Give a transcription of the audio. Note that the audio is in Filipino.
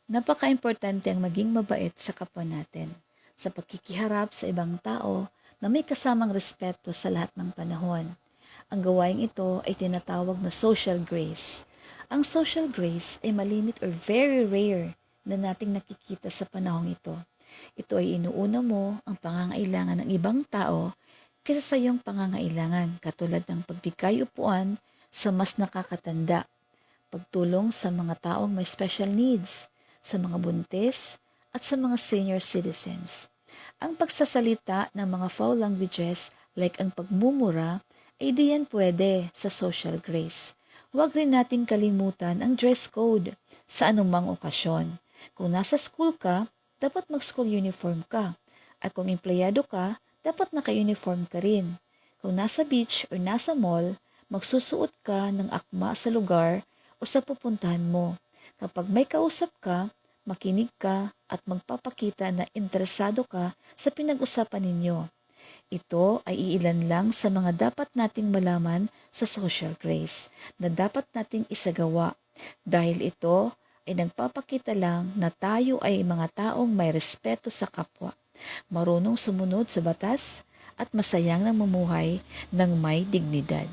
Napaka-importante ang maging mabait sa kapwa natin, sa pagkikiharap sa ibang tao na may kasamang respeto sa lahat ng panahon. Ang gawaing ito ay tinatawag na social grace. Ang social grace ay malimit or very rare na nating nakikita sa panahong ito. Ito ay inuuna mo ang pangangailangan ng ibang tao kaysa sa iyong pangangailangan, katulad ng pagbigay upuan sa mas nakakatanda, pagtulong sa mga taong may special needs, sa mga buntis, at sa mga senior citizens. Ang pagsasalita ng mga foul languages like ang pagmumura ay di yan pwede sa social grace. Huwag rin nating kalimutan ang dress code sa anumang okasyon. Kung nasa school ka, dapat mag-school uniform ka. At kung empleyado ka, dapat naka-uniform ka rin. Kung nasa beach or nasa mall, magsusuot ka ng akma sa lugar o sa pupuntahan mo. Kapag may kausap ka, makinig ka at magpapakita na interesado ka sa pinag-usapan ninyo. Ito ay iilan lang sa mga dapat nating malaman sa social grace na dapat nating isagawa dahil ito ay nagpapakita lang na tayo ay mga taong may respeto sa kapwa, marunong sumunod sa batas at masayang namumuhay ng may dignidad.